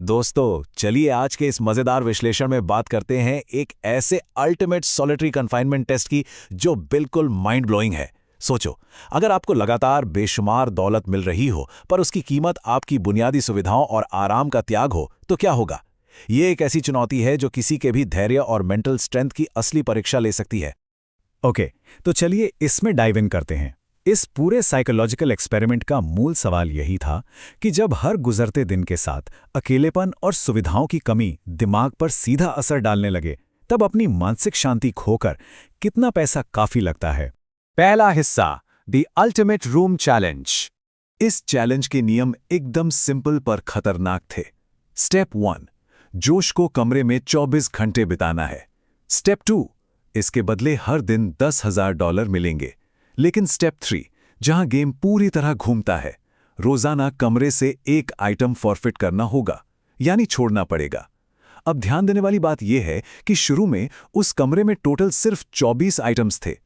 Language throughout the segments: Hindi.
दोस्तों चलिए आज के इस मजेदार विश्लेषण में बात करते हैं एक ऐसे अल्टीमेट सॉलिटरी कन्फाइनमेंट टेस्ट की जो बिल्कुल माइंड ब्लोइंग है। सोचो, अगर आपको लगातार बेशुमार दौलत मिल रही हो पर उसकी कीमत आपकी बुनियादी सुविधाओं और आराम का त्याग हो तो क्या होगा। ये एक ऐसी चुनौती है जो किसी के भी धैर्य और मेंटल स्ट्रेंथ की असली परीक्षा ले सकती है। ओके, तो चलिए इसमें डाइव इन करते हैं। इस पूरे साइकोलॉजिकल एक्सपेरिमेंट का मूल सवाल यही था कि जब हर गुजरते दिन के साथ अकेलेपन और सुविधाओं की कमी दिमाग पर सीधा असर डालने लगे, तब अपनी मानसिक शांति खोकर कितना पैसा काफी लगता है। पहला हिस्सा, द अल्टीमेट रूम चैलेंज। इस चैलेंज के नियम एकदम सिंपल पर खतरनाक थे। स्टेप 1, जोश को कमरे में 24 घंटे बिताना है। स्टेप 2, इसके बदले हर दिन $10,000 मिलेंगे। लेकिन स्टेप 3, जहां गेम पूरी तरह घूमता है, रोजाना कमरे से एक आइटम फॉरफिट करना होगा, यानी छोड़ना पड़ेगा। अब ध्यान देने वाली बात यह है कि शुरू में उस कमरे में टोटल सिर्फ 24 आइटम्स थे।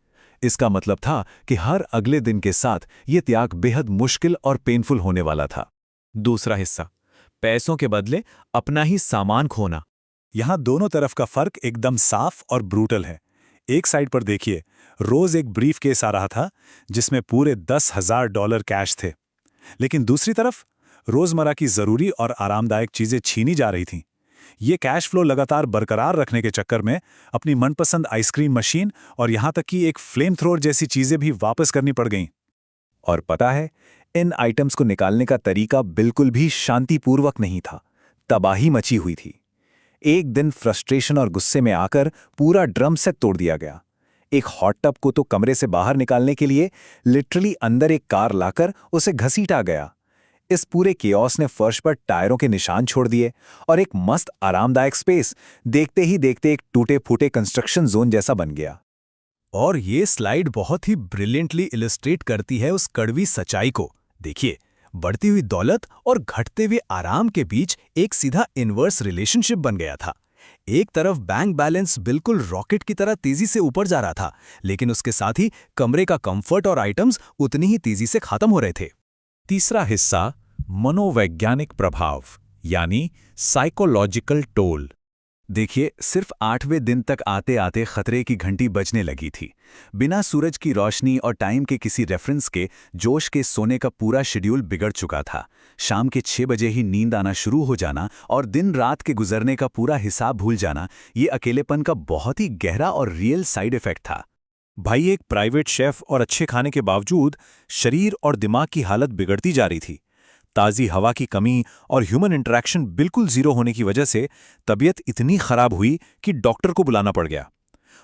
इसका मतलब था कि हर अगले दिन के साथ यह त्याग बेहद मुश्किल और पेनफुल होने वाला था। दूसरा हिस्सा, पैसों के बदले अपना ही सामान खोना। यहां दोनों तरफ का फर्क एकदम साफ और ब्रूटल है। एक साइड पर देखिए, रोज एक ब्रीफ केस आ रहा था जिसमें पूरे $10,000 कैश थे, लेकिन दूसरी तरफ रोजमर्रा की जरूरी और आरामदायक चीजें छीनी जा रही थीं। ये कैश फ्लो लगातार बरकरार रखने के चक्कर में अपनी मनपसंद आइसक्रीम मशीन और यहां तक कि एक फ्लेम थ्रोअर जैसी चीजें भी वापस करनी पड़ गईं। और पता है, इन आइटम्स को निकालने का तरीका बिल्कुल भी शांतिपूर्वक नहीं था। तबाही मची हुई थी। एक दिन फ्रस्ट्रेशन और गुस्से में आकर पूरा ड्रम सेट तोड़ दिया गया। एक हॉट टब को तो कमरे से बाहर निकालने के लिए लिटरली अंदर एक कार लाकर उसे घसीटा गया। इस पूरे केओस ने फर्श पर टायरों के निशान छोड़ दिए और एक मस्त आरामदायक स्पेस देखते ही देखते एक टूटे फूटे कंस्ट्रक्शन जोन जैसा बन गया। और ये स्लाइड बहुत ही ब्रिलियंटली इलस्ट्रेट करती है उस कड़वी सच्चाई को। देखिए, बढ़ती हुई दौलत और घटते हुए आराम के बीच एक सीधा इनवर्स रिलेशनशिप बन गया था। एक तरफ बैंक बैलेंस बिल्कुल रॉकेट की तरह तेजी से ऊपर जा रहा था, लेकिन उसके साथ ही कमरे का कंफर्ट और आइटम्स उतनी ही तेजी से खत्म हो रहे थे। तीसरा हिस्सा, मनोवैज्ञानिक प्रभाव यानी साइकोलॉजिकल टोल। देखिए, सिर्फ 8वें दिन तक आते आते खतरे की घंटी बजने लगी थी। बिना सूरज की रोशनी और टाइम के किसी रेफरेंस के जोश के सोने का पूरा शेड्यूल बिगड़ चुका था। शाम के 6 बजे ही नींद आना शुरू हो जाना और दिन रात के गुजरने का पूरा हिसाब भूल जाना, ये अकेलेपन का बहुत ही गहरा और रियल साइड इफेक्ट था। भाई, एक प्राइवेट शेफ और अच्छे खाने के बावजूद शरीर और दिमाग की हालत बिगड़ती जा रही थी। ताज़ी हवा की कमी और ह्यूमन इंटरेक्शन बिल्कुल जीरो होने की वजह से तबीयत इतनी खराब हुई कि डॉक्टर को बुलाना पड़ गया।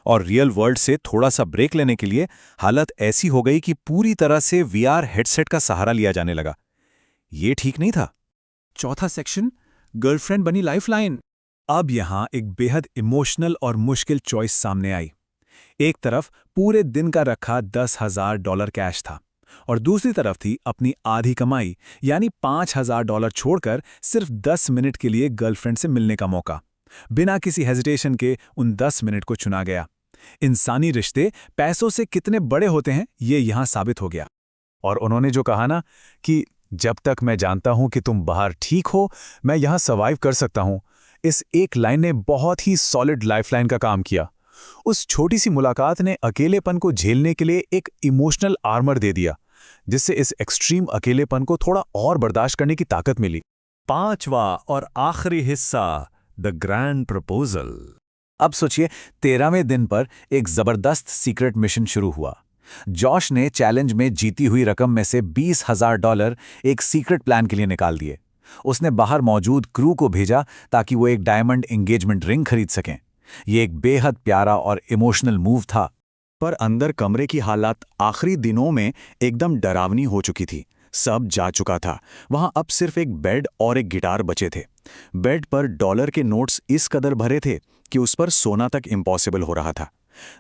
और रियल वर्ल्ड से थोड़ा सा ब्रेक लेने के लिए हालत ऐसी हो गई कि पूरी तरह से वीआर हेडसेट का सहारा लिया जाने लगा। ये ठीक नहीं था। चौथा सेक्शन, गर्लफ्रेंड बनी लाइफलाइन। अब यहां एक बेहद इमोशनल और मुश्किल चॉइस सामने आई। एक तरफ पूरे दिन का रखा $10,000 कैश था और दूसरी तरफ थी अपनी आधी कमाई यानी $5,000 छोड़कर सिर्फ 10 मिनट के लिए गर्लफ्रेंड से मिलने का मौका। बिना किसी हेजिटेशन के उन 10 मिनट को चुना गया। इंसानी रिश्ते पैसों से कितने बड़े होते हैं, ये यहां साबित हो गया। और उन्होंने जो कहा ना कि जब तक मैं जानता हूं कि तुम बाहर ठीक हो, मैं यहां सर्वाइव कर सकता हूं, इस एक लाइन ने बहुत ही सॉलिड लाइफलाइन का काम किया। उस छोटी सी मुलाकात ने अकेलेपन को झेलने के लिए एक इमोशनल आर्मर दे दिया, जिससे इस एक्सट्रीम अकेलेपन को थोड़ा और बर्दाश्त करने की ताकत मिली। पांचवा और आखिरी हिस्सा, द ग्रैंड प्रपोजल। अब सोचिए, 13वें दिन पर एक जबरदस्त सीक्रेट मिशन शुरू हुआ। जॉश ने चैलेंज में जीती हुई रकम में से $20,000 एक सीक्रेट प्लान के लिए निकाल दिए। उसने बाहर मौजूद क्रू को भेजा ताकि वो एक डायमंड एंगेजमेंट रिंग खरीद सकें। ये एक बेहद प्यारा और इमोशनल मूव था। पर अंदर कमरे की हालत आखिरी दिनों में एकदम डरावनी हो चुकी थी। सब जा चुका था। वहां अब सिर्फ एक बेड और एक गिटार बचे थे। बेड पर डॉलर के नोट्स इस कदर भरे थे कि उस पर सोना तक इम्पॉसिबल हो रहा था।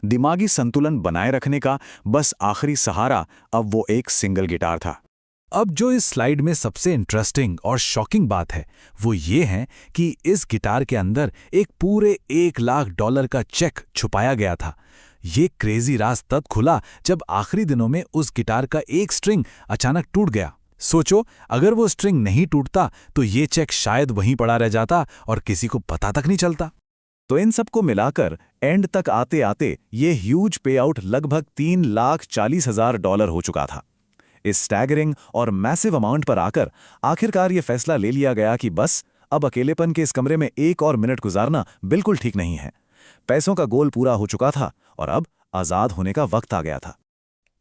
दिमागी संतुलन बनाए रखने का बस आखिरी सहारा अब वो एक सिंगल गिटार था। अब जो इस स्लाइड में सबसे इंटरेस्टिंग और शॉकिंग बात है वो ये है कि इस गिटार के अंदर एक पूरे $1,00,000 का चेक छुपाया गया था। ये क्रेजी राज तब खुला जब आखिरी दिनों में उस गिटार का एक स्ट्रिंग अचानक टूट गया। सोचो, अगर वो स्ट्रिंग नहीं टूटता तो ये चेक शायद वहीं पड़ा रह जाता और किसी को पता तक नहीं चलता। तो इन सबको मिलाकर एंड तक आते आते ये ह्यूज पे आउट लगभग $3,40,000 हो चुका था। इस स्टैगरिंग और मैसिव अमाउंट पर आकर आखिरकार ये फैसला ले लिया गया कि बस अब अकेलेपन के इस कमरे में एक और मिनट गुजारना बिल्कुल ठीक नहीं है। पैसों का गोल पूरा हो चुका था और अब आजाद होने का वक्त आ गया था।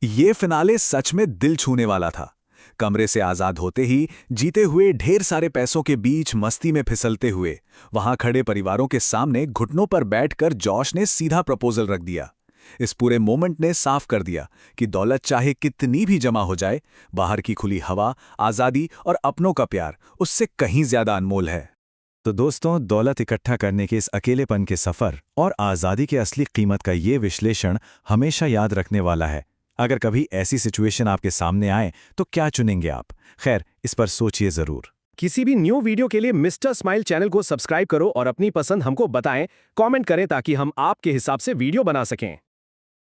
ये फिनाले सच में दिल छूने वाला था। कमरे से आजाद होते ही जीते हुए ढेर सारे पैसों के बीच मस्ती में फिसलते हुए वहां खड़े परिवारों के सामने घुटनों पर बैठकर जॉश ने सीधा प्रपोजल रख दिया। इस पूरे मोमेंट ने साफ कर दिया कि दौलत चाहे कितनी भी जमा हो जाए, बाहर की खुली हवा, आजादी और अपनों का प्यार उससे कहीं ज्यादा अनमोल है। तो दोस्तों, दौलत इकट्ठा करने के इस अकेलेपन के सफर और आज़ादी के असली कीमत का ये विश्लेषण हमेशा याद रखने वाला है। अगर कभी ऐसी सिचुएशन आपके सामने आए तो क्या चुनेंगे आप? खैर, इस पर सोचिए जरूर। किसी भी न्यू वीडियो के लिए मिस्टर स्माइल चैनल को सब्सक्राइब करो और अपनी पसंद हमको बताएं, कमेंट करें ताकि हम आपके हिसाब से वीडियो बना सकें।